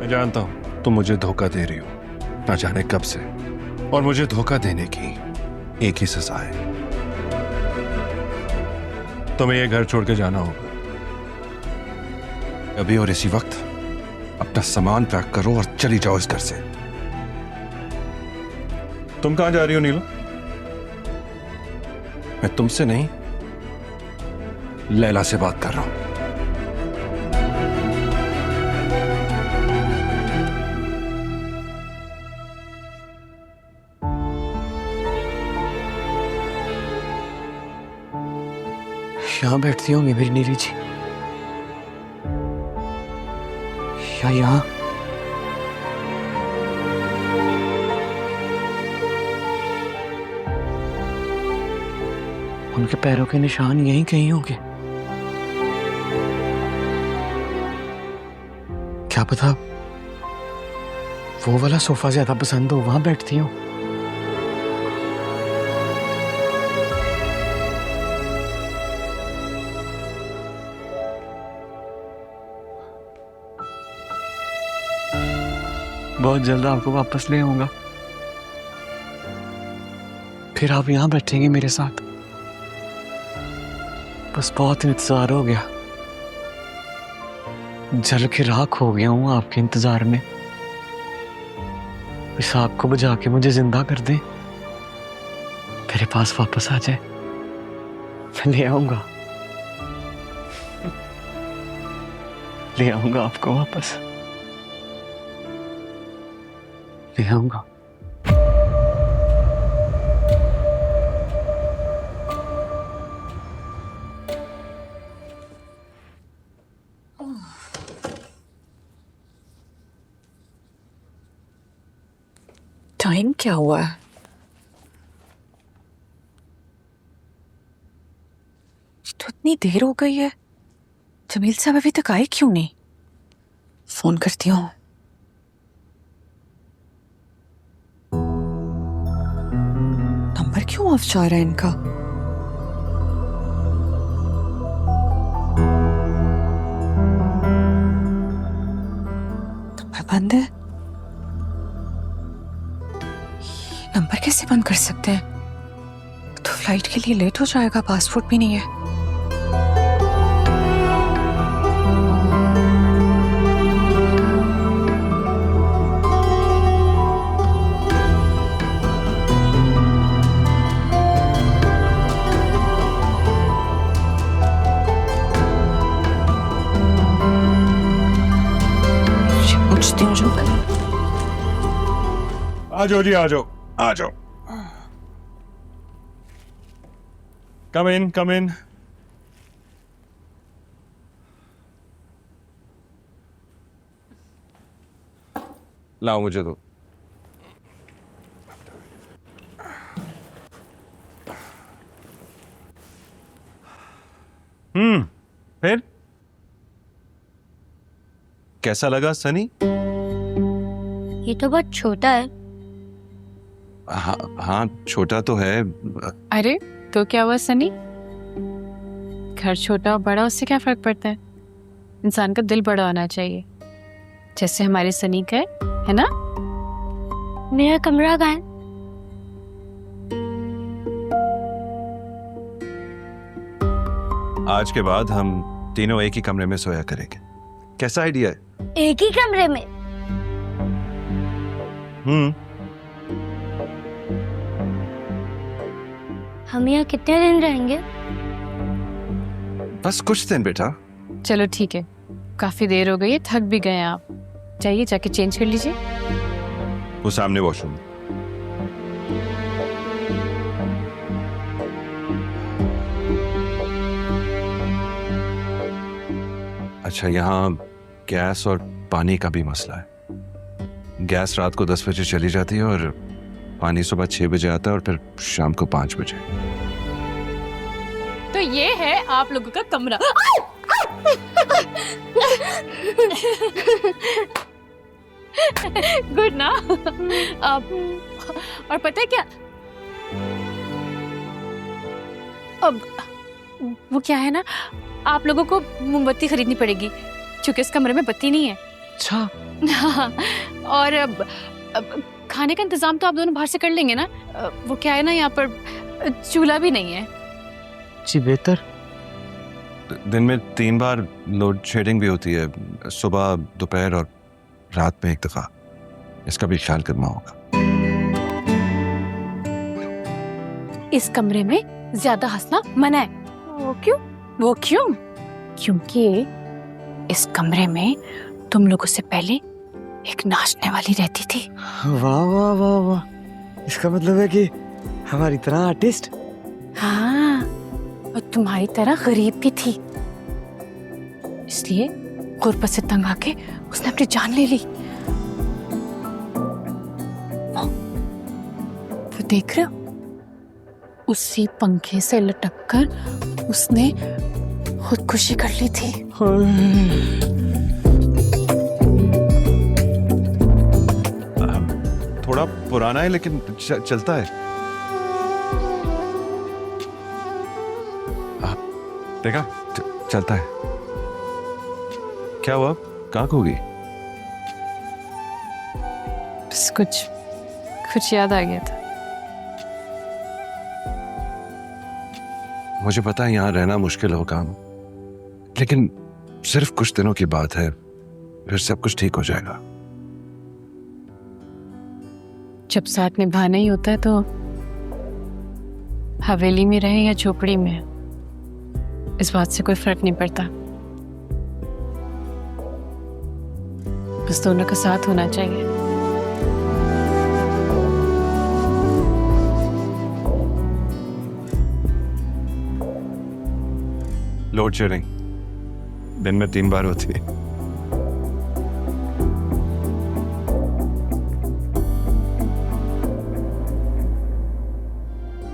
मैं जानता हूं तुम मुझे धोखा दे रही हो, ना जाने कब से, और मुझे धोखा देने की एक ही सजा है। तुम्हें ये घर छोड़ के जाना होगा अभी और इसी वक्त। अपना सामान पैक करो और चली जाओ इस घर से। तुम कहां जा रही हो नीलू? मैं तुमसे नहीं, लैला से बात कर रहा हूं। यहां बैठती होंगी मेरी नीली जी, या यहां? उनके पैरों के निशान यहीं कहीं होंगे। क्या पता वो वाला सोफा ज्यादा पसंद हो, वहां बैठती हूँ। बहुत जल्द आपको वापस ले आऊंगा, फिर आप यहां बैठेंगे मेरे साथ। बस बहुत इंतजार हो गया, जल के राख हो गया हूं आपके इंतजार में। इस आग को बुझा के मुझे जिंदा कर दे, मेरे पास वापस आ जाए, मैं ले आऊंगा, ले आऊंगा आपको वापस, ले आऊंगा। टाइम क्या हुआ है? तो इतनी देर हो गई है, जमील साहब अभी तक आए क्यों नहीं? फोन करती हूँ। नंबर क्यों ऑफ जा रहा है इनका? नंबर बंद है। नंबर कैसे बंद कर सकते हैं? तो फ्लाइट के लिए लेट हो जाएगा, पासपोर्ट भी नहीं है। पूछती हूँ जो आ जाओ जी, आ जाओ, आ जाओ। कम इन, कम इन। लाओ मुझे दो। फिर कैसा लगा सनी? ये तो बहुत छोटा है। हाँ हाँ, छोटा तो है। अरे तो क्या हुआ सनी? घर छोटा और बड़ा उससे क्या फर्क पड़ता है? इंसान का दिल बड़ा होना चाहिए, जैसे हमारे सनी का है ना? मेरा कमरा कहाँ है? आज के बाद हम तीनों एक ही कमरे में सोया करेंगे। कैसा आइडिया है? एक ही कमरे में? हम यहाँ कितने दिन रहेंगे? बस कुछ दिन बेटा। चलो ठीक है, काफी देर हो गई है, थक भी गए हैं आप। जाइए, जाके चेंज कर लीजिए। वो सामने वॉशरूम। अच्छा, यहाँ गैस और पानी का भी मसला है। गैस रात को 10 बजे चली जाती है और पानी सुबह 6 बजे आता है और फिर शाम को 5 बजे। तो ये है आप लोगों का कमरा। गुड ना? और पता है क्या, अब वो क्या है ना, आप लोगों को मोमबत्ती खरीदनी पड़ेगी क्योंकि इस कमरे में बत्ती नहीं है। अच्छा हाँ, और अब खाने का इंतजाम तो आप दोनों बाहर से कर लेंगे ना? वो क्या है ना, यहाँ पर चूल्हा भी नहीं है। जी बेहतर। दिन में 3 बार लोड शेडिंग भी होती है, सुबह, दोपहर और रात में 1 दफा। इसका भी ख्याल करना होगा। इस कमरे में ज्यादा हंसना मना है। वो क्यों? वो क्यों? क्योंकि इस कमरे में तुम लोगों से पहले एक नाचने वाली रहती थी। वाह वाह वाह वाह, इसका मतलब है कि हमारी तरह आर्टिस्ट। हाँ, और तुम्हारी तरह गरीब भी थी, इसलिए गुर्बत से तंग आके उसने अपनी जान ले ली। वो देख रहे हो, उसी पंखे से लटक कर उसने खुदकुशी कर ली थी। थोड़ा पुराना है लेकिन चलता है। देखा, चलता है। क्या हुआ, कहाँ खो गई? बस कुछ याद आ गया था। मुझे पता है यहाँ रहना मुश्किल होगा, लेकिन सिर्फ कुछ दिनों की बात है, फिर सब कुछ ठीक हो जाएगा। जब साथ निभाना ही होता है तो हवेली में रहे या झोपड़ी में, इस बात से कोई फर्क नहीं पड़ता। बस दोनों का साथ होना चाहिए। लोड शेडिंग दिन में 3 बार होती है।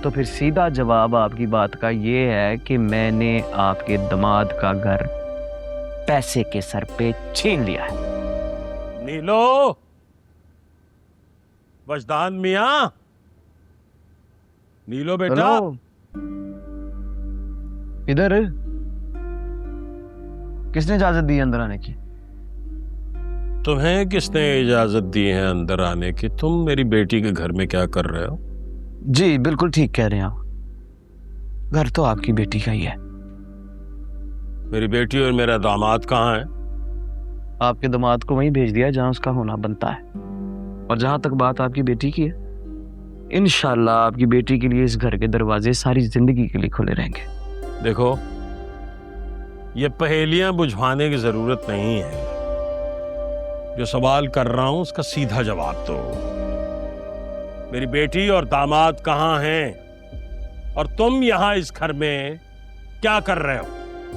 तो फिर सीधा जवाब आपकी बात का ये है कि मैंने आपके दामाद का घर पैसे के सर पे छीन लिया है। नीलो, वजदान मियां, नीलो बेटा। इधर किसने इजाजत दी अंदर आने की? तुम्हें किसने इजाजत दी है अंदर आने की? तुम मेरी बेटी के घर में क्या कर रहे हो? जी बिल्कुल ठीक कह रहे हैं आप, घर तो आपकी बेटी का ही है। मेरी बेटी और मेरा दामाद कहाँ है? आपके दामाद को वहीं भेज दिया जहां उसका होना बनता है। और जहां तक बात आपकी बेटी की है, इंशाल्लाह आपकी बेटी के लिए इस घर के दरवाजे सारी जिंदगी के लिए खुले रहेंगे। देखो, ये पहेलियां बुझवाने की जरूरत नहीं है। जो सवाल कर रहा हूं उसका सीधा जवाब दो। मेरी बेटी और दामाद कहाँ हैं? और तुम यहां इस घर में क्या कर रहे हो?